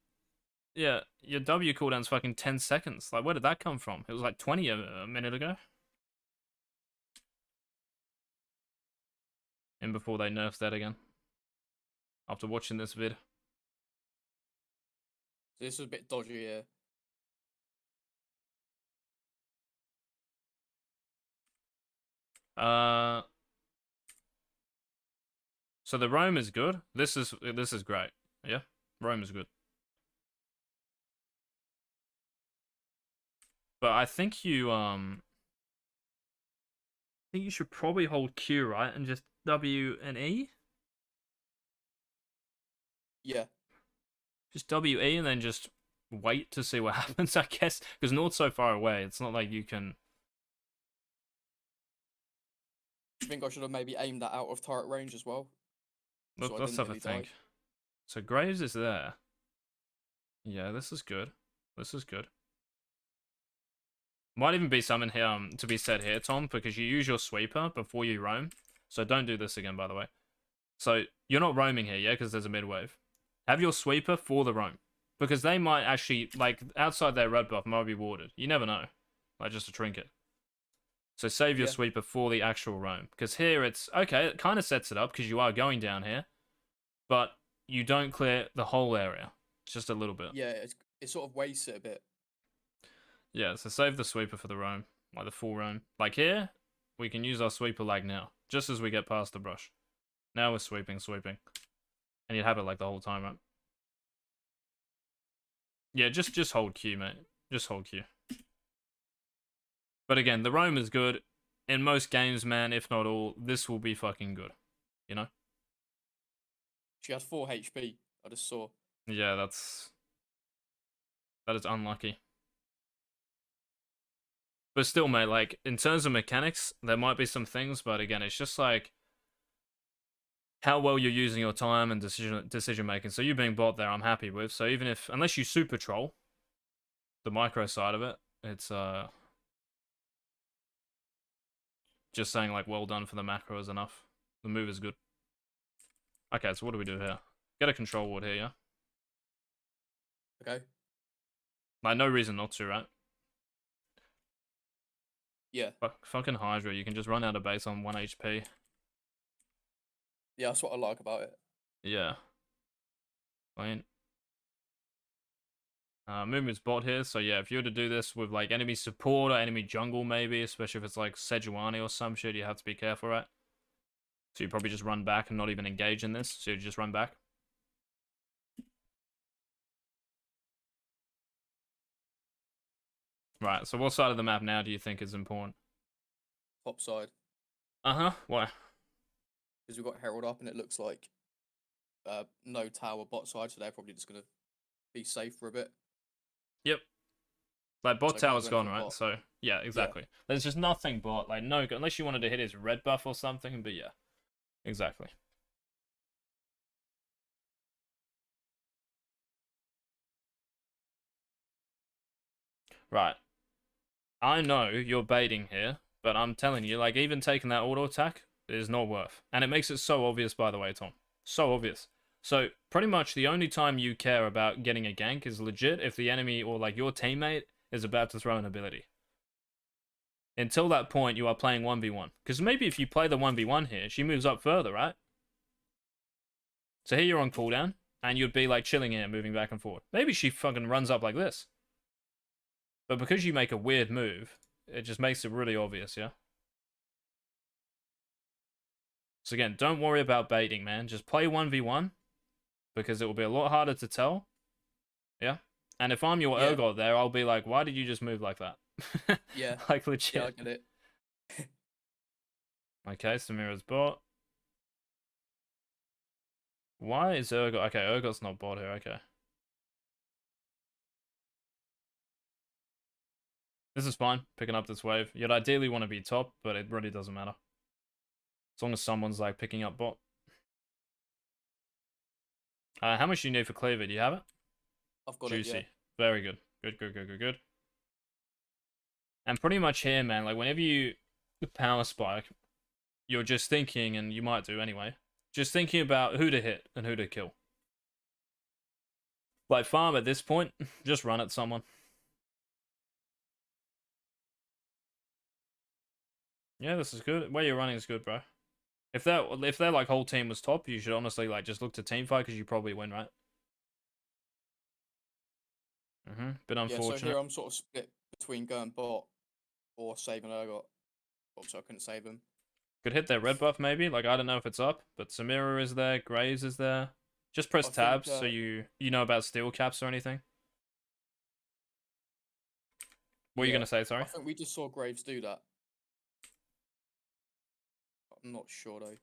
Yeah, your W cooldown's fucking 10 seconds. Like, where did that come from? It was like 20 a minute ago. And before they nerfed that again. After watching this vid. So this was a bit dodgy here. So the roam is good. This is great. Yeah, roam is good. But I think you should probably hold Q, right, and just W and E. Yeah. Just W E and then just wait to see what happens, I guess, because Nord's so far away. It's not like you can. I think I should have maybe aimed that out of turret range as well. Let's have a think. So Graves is there. Yeah, this is good. This is good. Might even be something here to be said here, Tom, because you use your sweeper before you roam. So don't do this again, by the way. So you're not roaming here, yeah, because there's a mid wave. Have your sweeper for the roam, because they might actually, like, outside their red buff might be warded. You never know, like just a trinket. So save your sweeper for the actual roam, because here it's okay. It kind of sets it up because you are going down here, but you don't clear the whole area, just a little bit. Yeah, it sort of wastes it a bit. Yeah, so save the sweeper for the roam, like the full roam. Like here, we can use our sweeper lag now, just as we get past the brush. Now we're sweeping. And you'd have it like the whole time, right? Yeah, just hold Q, mate. Just hold Q. But again, the roam is good. In most games, man, if not all, this will be fucking good. You know? She has 4 HP, I just saw. Yeah, that is unlucky. But still, mate, like, in terms of mechanics, there might be some things, but again, it's just like how well you're using your time and decision making. So you being bot there, I'm happy with. So even if, unless you super troll the micro side of it, it's just saying like well done for the macro is enough. The move is good. Okay, so what do we do here? Get a control ward here, yeah? Okay. Like, no reason not to, right? Yeah. Fucking Hydra, you can just run out of base on 1 HP. Yeah, that's what I like about it. Yeah. Fine. Movement's bot here, so yeah, if you were to do this with like enemy support or enemy jungle maybe, especially if it's like Sejuani or some shit, you have to be careful, right? So you probably just run back and not even engage in this, so you just run back. Right, so what side of the map now do you think is important? Top side. Uh-huh, why? Because we've got Herald up and it looks like no tower bot side, so they're probably just gonna be safe for a bit. Yep. Like, bot So tower's gone, anything right? bot. So, yeah, exactly. There's just nothing bot. Like, no, unless you wanted to hit his red buff or something, but yeah. Exactly. Right. I know you're baiting here, but I'm telling you, like, even taking that auto attack is not worth. And it makes it so obvious, by the way, Tom. So obvious. So, pretty much the only time you care about getting a gank is legit if the enemy or, like, your teammate is about to throw an ability. Until that point, you are playing 1v1. Because maybe if you play the 1v1 here, she moves up further, right? So here you're on cooldown, and you'd be, like, chilling here, moving back and forth. Maybe she fucking runs up like this. But because you make a weird move, it just makes it really obvious, yeah? So again, don't worry about baiting, man. Just play 1v1, because it will be a lot harder to tell. Yeah? And if I'm your Urgot there, I'll be like, why did you just move like that? Yeah. Like, legit. Yeah, I get it. Okay, Samira's bot. Why is Urgot... Okay, Urgot's not bot here, okay. This is fine, picking up this wave. You'd ideally want to be top, but it really doesn't matter. As long as someone's, like, picking up bot. How much do you need for cleaver? Do you have it? I've got Juicy. it, yeah. Very good. Good. And pretty much here, man, like, whenever you power spike, you're just thinking, and you might do anyway, just thinking about who to hit and who to kill. Like, farm at this point, just run at someone. Yeah, this is good. Where you're running is good, bro. If their like whole team was top, you should honestly like just look to team fight because you probably win, right? Bit unfortunate. Yeah, so here I'm sort of split between going bot or saving Urgot. Oops, I couldn't save him. Could hit their red buff maybe. Like, I don't know if it's up, but Samira is there, Graves is there. Just press tabs so you know about steel caps or anything. What are you gonna say? Sorry. I think we just saw Graves do that. I'm not sure though.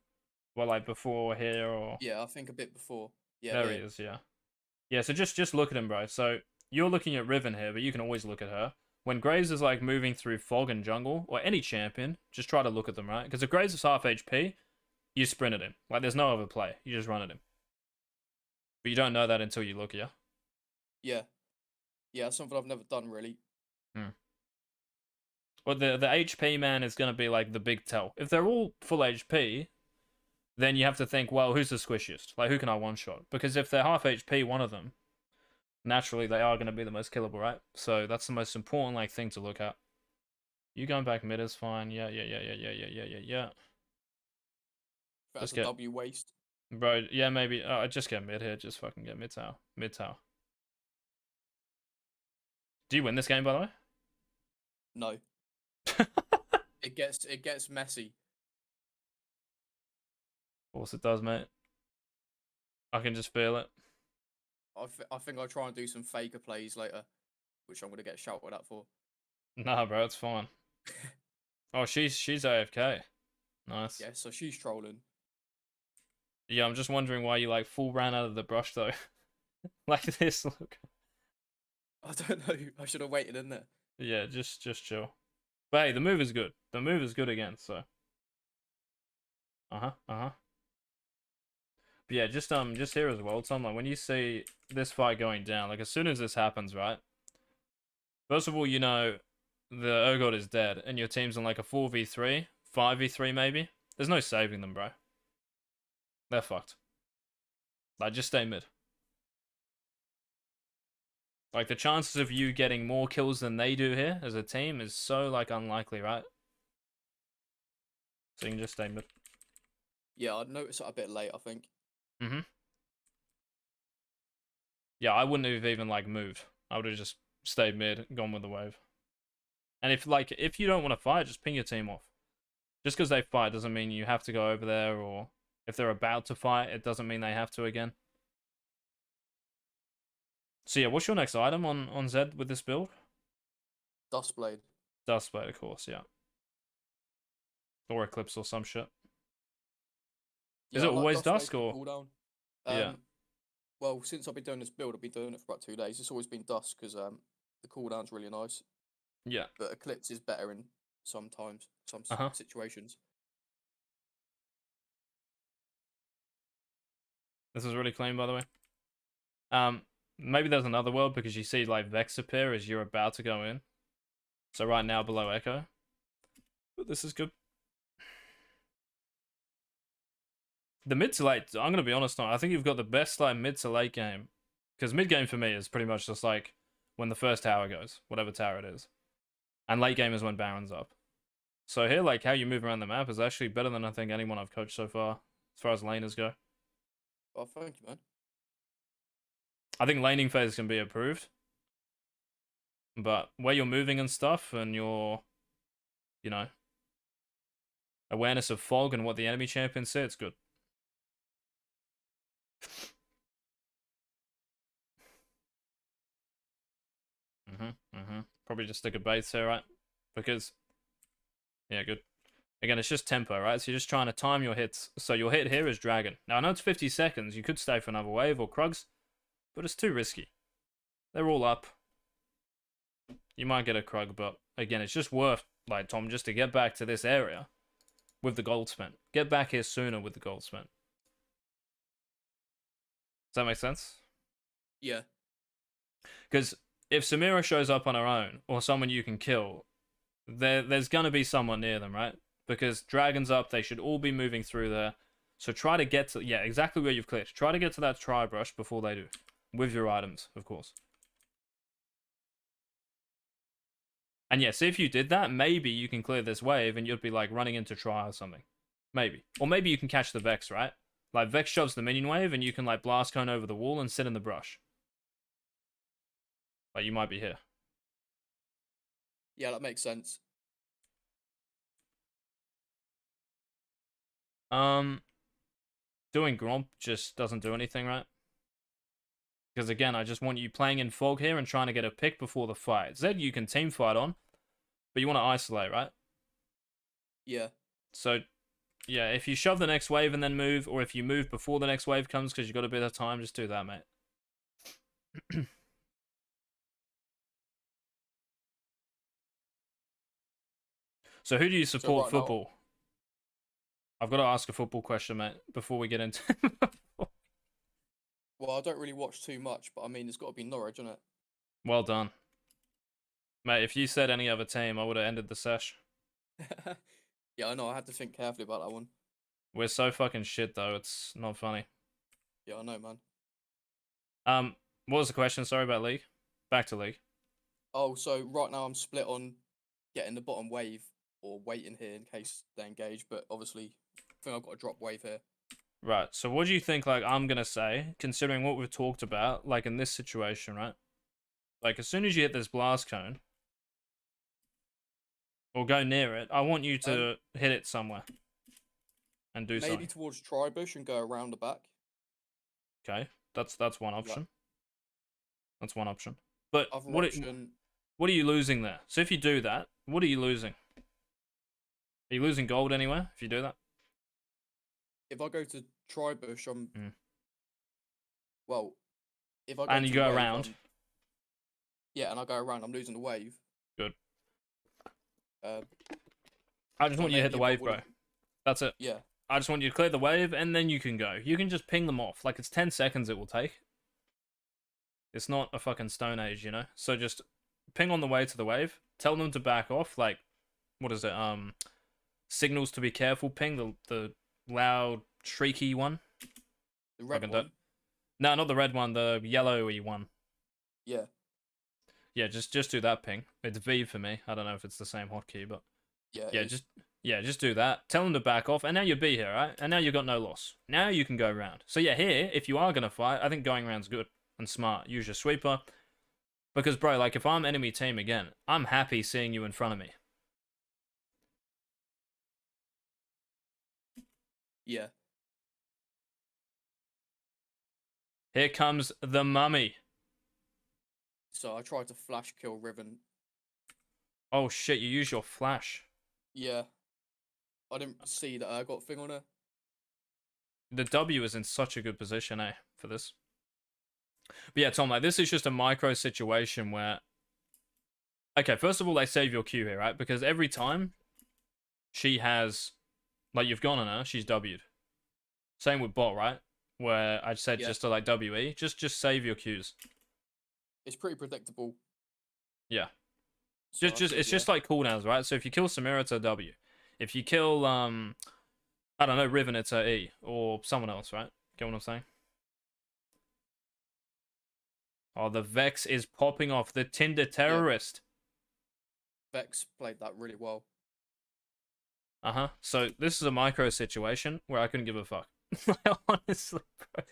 Well, like before here or... Yeah, I think a bit before. Yeah, there he is. Yeah. Yeah. So just look at him, bro. So you're looking at Riven here, but you can always look at her. When Graves is like moving through fog and jungle, or any champion, just try to look at them, right? Because if Graves is half HP, you sprint at him. Like, there's no other play. You just run at him. But you don't know that until you look, yeah? Yeah. Yeah, something I've never done, really. Well, the HP man is going to be like the big tell. If they're all full HP, then you have to think, well, who's the squishiest? Like, who can I one-shot? Because if they're half HP, one of them, naturally they are going to be the most killable, right? So that's the most important like thing to look at. You going back mid is fine. Yeah. That's a W waste. Bro, yeah, maybe. Just get mid here. Just fucking get mid tower. Mid tower. Do you win this game, by the way? No. It gets messy. Of course it does, mate. I can just feel it. I think I'll try and do some faker plays later, which I'm gonna get shouted at for. Nah, bro, it's fine. Oh, she's AFK. Nice. Yeah, so she's trolling. Yeah, I'm just wondering why you like full ran out of the brush though. Like this, look. I don't know. I should have waited in there. Yeah, just chill. But hey, the move is good. The move is good again, so. But yeah, just here as well, Tom, like when you see this fight going down, like as soon as this happens, right? First of all, you know the Urgot is dead, and your team's on like a 4v3, 5v3 maybe. There's no saving them, bro. They're fucked. Like, just stay mid. Like, the chances of you getting more kills than they do here as a team is so, like, unlikely, right? So you can just stay mid. Yeah, I'd notice it a bit late, I think. Yeah, I wouldn't have even, like, moved. I would have just stayed mid, gone with the wave. And if you don't want to fight, just ping your team off. Just because they fight doesn't mean you have to go over there, or if they're about to fight, it doesn't mean they have to again. So yeah, what's your next item on Zed with this build? Dustblade. Dustblade, of course, yeah. Or Eclipse or some shit. Is it always Dusk or? Yeah. Well, since I've been doing this build, I've been doing it for about 2 days. It's always been Dusk because the cooldown's really nice. Yeah. But Eclipse is better in some situations. This is really clean, by the way. Maybe there's another world because you see like Vex appear as you're about to go in. So right now below Echo. But this is good. The mid to late, I'm gonna be honest now, I think you've got the best like mid to late game. Because mid game for me is pretty much just like when the first tower goes, whatever tower it is. And late game is when Baron's up. So here, like how you move around the map is actually better than I think anyone I've coached so far as laners go. Oh, thank you, man. I think laning phase can be improved. But where you're moving and stuff and your, you know, awareness of fog and what the enemy champions say, it's good. Probably just stick a base here, right? Because, yeah, good. Again, it's just tempo, right? So you're just trying to time your hits. So your hit here is Dragon. Now, I know it's 50 seconds. You could stay for another wave or Krugs, but it's too risky. They're all up. You might get a Krug, but again, it's just worth, like, Tom, just to get back to this area with the gold spent. Get back here sooner with the gold spent. Does that make sense? Yeah. Because if Samira shows up on her own, or someone you can kill, there's going to be someone near them, right? Because Dragon's up, they should all be moving through there. So try to get to, yeah, exactly where you've clicked. Try to get to that tri-brush before they do. With your items, of course. And yes, if you did that, maybe you can clear this wave and you'd be like running into tri or something. Maybe. Or maybe you can catch the Vex, right? Like Vex shoves the minion wave and you can like blast cone over the wall and sit in the brush. Like you might be here. Yeah, that makes sense. Doing Gromp just doesn't do anything, right? Because again, I just want you playing in fog here and trying to get a pick before the fight. Zed you can team fight on, but you want to isolate, right? Yeah. So, yeah, if you shove the next wave and then move, or if you move before the next wave comes because you've got a bit of time, just do that, mate. So who do you support right football? Now, I've got to ask a football question, mate, before we get into well, I don't really watch too much, but I mean, it's got to be Norwich, isn't it? Well done. Mate, if you said any other team, I would have ended the sesh. Yeah, I know. I had to think carefully about that one. We're so fucking shit, though. It's not funny. Yeah, I know, man. What was the question? Sorry about League. Back to League. Oh, so right now I'm split on getting the bottom wave or waiting here in case they engage, but obviously I think I've got a drop wave here. Right, so what do you think, like, I'm gonna say, considering what we've talked about, like, in this situation, right? Like, as soon as you hit this blast cone, or go near it, I want you to hit it somewhere. And do something. Maybe towards Tribush and go around the back. Okay, that's one option. That's one option. But what are you losing there? So if you do that, what are you losing? Are you losing gold anywhere if you do that? If I go to Tribush, I'm... Well, if I go and you go around... Yeah, and I go around, I'm losing the wave. Good. I just want you to hit the wave, bro. That's it. Yeah. I just want you to clear the wave, and then you can go. You can just ping them off. Like, it's 10 seconds it will take. It's not a fucking Stone Age, you know? So just ping on the way to the wave. Tell them to back off. Like, what is it? Signals to be careful ping. The loud, shrieky one. The red one? No, not the red one. The yellowy one. Yeah. Yeah, just do that ping. It's V for me. I don't know if it's the same hotkey, but... Yeah, just do that. Tell them to back off, and now you'll be here, right? And now you've got no loss. Now you can go around. So yeah, here, if you are going to fight, I think going around's good and smart. Use your sweeper. Because, bro, like, if I'm enemy team again, I'm happy seeing you in front of me. Yeah. Here comes the mummy. So I tried to flash kill Riven. Oh, shit, you use your flash. Yeah. I didn't see that I got a thing on her. The W is in such a good position, for this. But yeah, Tom, like, this is just a micro situation where... Okay, first of all, they save your Q here, right? Because every time she has... Like, you've gone on her, she's W'd. Same with bot, right? Where I said just to, like, WE. Just save your Qs. It's pretty predictable. Yeah. So it's just like cooldowns, right? So if you kill Samira, it's a W. If you kill, I don't know, Riven, it's a E. Or someone else, right? Get what I'm saying? Oh, the Vex is popping off. The Tinder terrorist. Yeah. Vex played that really well. Uh-huh. So this is a micro situation where I couldn't give a fuck. Honestly, bro.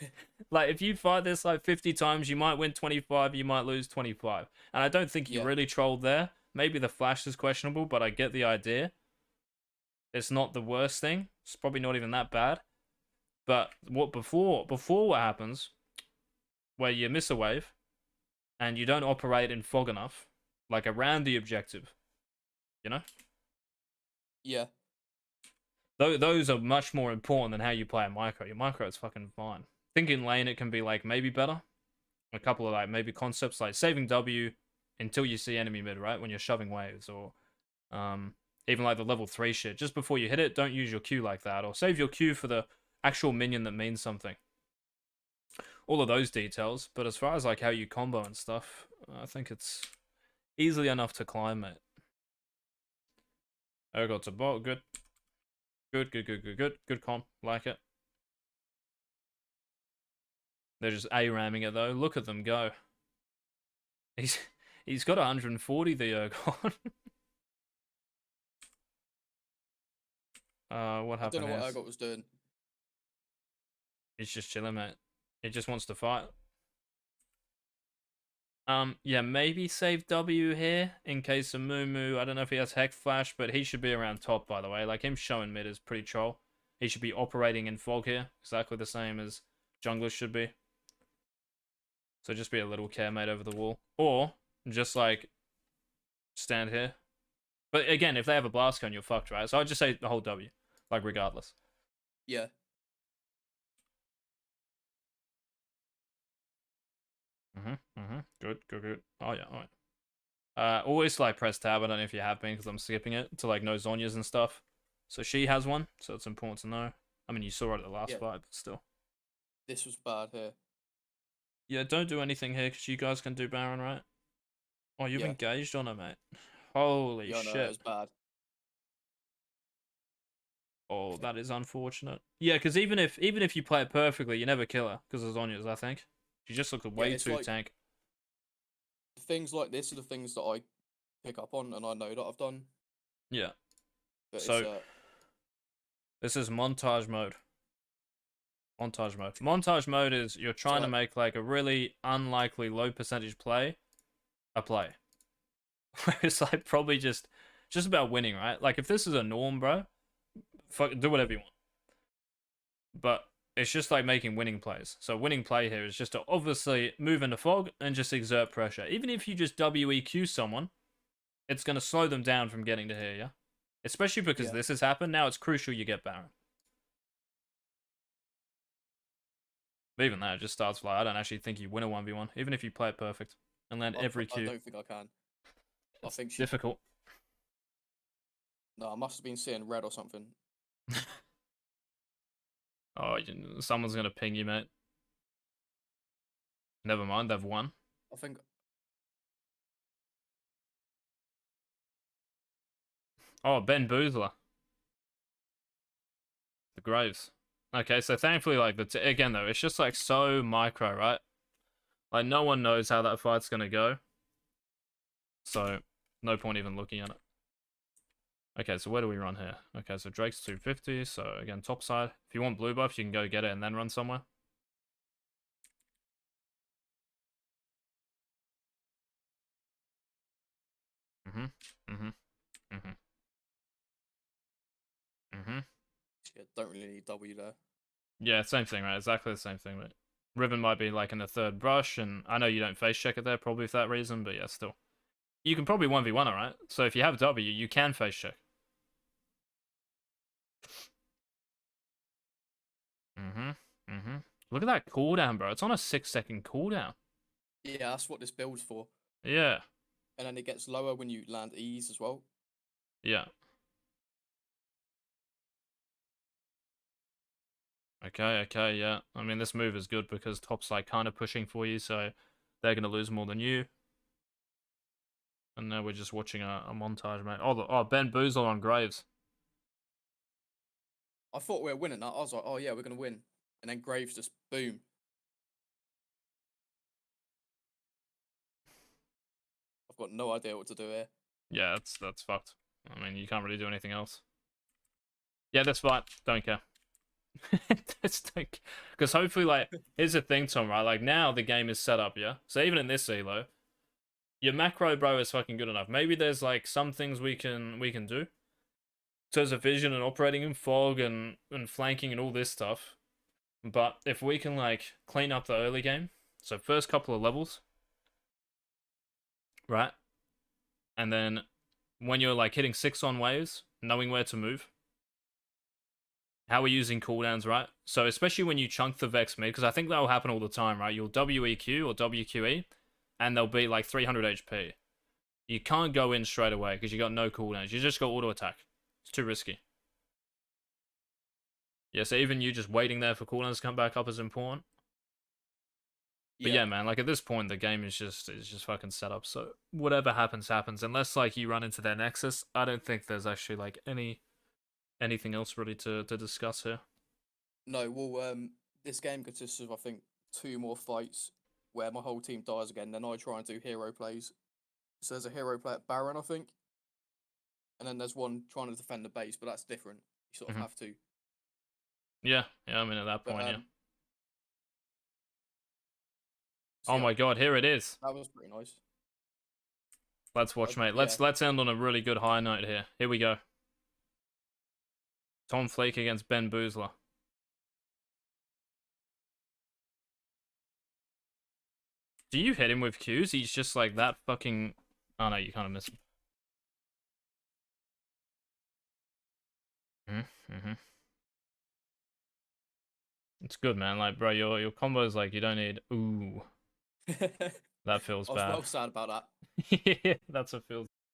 Like, if you fight this like 50 times, you might win 25, you might lose 25. And I don't think you really trolled there. Maybe the flash is questionable, but I get the idea. It's not the worst thing. It's probably not even that bad. But what before what happens, where you miss a wave, and you don't operate in fog enough, like around the objective, you know? Yeah. Those are much more important than how you play a micro. Your micro is fucking fine. Thinking lane, it can be like maybe better. A couple of like maybe concepts like saving W until you see enemy mid, right? When you're shoving waves, or even like the level 3 shit. Just before you hit it, don't use your Q like that, or save your Q for the actual minion that means something. All of those details, but as far as like how you combo and stuff, I think it's easily enough to climb it. Ergot to bot, good. Good comp, like it. They're just A-ramming it though. Look at them go. He's got 140, the Ergot. What happened? I don't know what Ergot was doing. He's just chilling, mate. He just wants to fight. Yeah, maybe save W here in case of Moo. I don't know if he has Heck Flash, but he should be around top, by the way. Like, him showing mid is pretty troll. He should be operating in fog here, exactly the same as junglers should be. So just be a little care mate over the wall. Or just, like, stand here. But again, if they have a blast cone, you're fucked, right? So I'd just say the whole W, like, regardless. Yeah. Good. Oh yeah, alright. Always like press tab. I don't know if you have been, because I'm skipping it to like know Zhonya's and stuff. So she has one, so it's important to know. I mean, you saw it at the last fight, but still. This was bad here. Yeah, don't do anything here, because you guys can do Baron, right? Oh, you've engaged on her, mate. Holy shit. No, it was bad. Oh, that is unfortunate. Yeah, because even if you play it perfectly, you never kill her because of Zhonya's, I think. She just looks way too tank. Things like this are the things that I pick up on, and I know that I've done. Yeah. But so, this is montage mode. Montage mode is you're trying to make like a really unlikely low percentage play a play. It's like probably just about winning, right? Like if this is a norm, bro, do whatever you want. But it's just like making winning plays. So winning play here is just to obviously move into fog and just exert pressure. Even if you just WEQ someone, it's going to slow them down from getting to here, yeah? Especially because this has happened. Now it's crucial you get Baron. But even that, it just starts like, I don't actually think you win a 1v1, even if you play it perfect and land every Q. I don't think I can. I think difficult. No, I must have been seeing red or something. Oh, someone's going to ping you, mate. Never mind, they've won. I think... Oh, Ben Boozler. The Graves. Okay, so thankfully, like, again, though, it's just, like, so micro, right? Like, no one knows how that fight's going to go. So, no point even looking at it. Okay, so where do we run here? Okay, so Drake's 250, so again, top side. If you want blue buff, you can go get it and then run somewhere. Yeah, don't really need W there. Yeah, same thing, right? Exactly the same thing, right? Riven might be like in the third brush, and I know you don't face check it there, probably for that reason, but yeah, still. You can probably 1v1 it, right? So if you have W, you can face check. Look at that cooldown, bro. It's on a 6-second cooldown. Yeah, that's what this build's for. Yeah. And then it gets lower when you land Eagz as well. Yeah. Okay, yeah. I mean, this move is good because top's like kind of pushing for you, so they're going to lose more than you. And now we're just watching a montage, mate. Oh, Ben Boozler on Graves. I thought we were winning that. I was like, oh yeah, we're going to win. And then Graves just, boom. I've got no idea what to do here. Yeah, that's fucked. I mean, you can't really do anything else. Yeah, that's fine. Don't care. Because hopefully, like, here's the thing, Tom, right? Like, now the game is set up, yeah? So even in this elo, your macro, bro, is fucking good enough. Maybe there's, like, some things we can do. In terms of vision and operating in fog and flanking and all this stuff. But if we can, like, clean up the early game, so first couple of levels, right? And then when you're, like, hitting 6-on waves, knowing where to move, how we're using cooldowns, right? So especially when you chunk the Vex mid, because I think that will happen all the time, right? You'll WEQ or WQE, and they'll be like 300 HP. You can't go in straight away because you got no cooldowns. You just got auto attack. It's too risky. Yeah, so even you just waiting there for cooldowns to come back up is important. But yeah, man, like at this point, the game is just fucking set up. So whatever happens, happens. Unless like you run into their Nexus, I don't think there's actually like anything else really to discuss here. No, well, this game consists of, I think, 2 more fights where my whole team dies again. Then I try and do hero plays. So there's a hero play at Baron, I think. And then there's one trying to defend the base, but that's different. You sort of have to. Yeah, I mean, at that point, yeah. So oh my god, here it is. That was pretty nice. Let's watch, mate. Let's end on a really good high note here. Here we go. Tom Fleek against Ben Boozler. Do you hit him with Qs? He's just like that fucking... Oh no, you kind of miss him. It's good, man. Like, bro, your combos, like, you don't need... Ooh. That feels bad. I was well sad about that. Yeah, that's what feels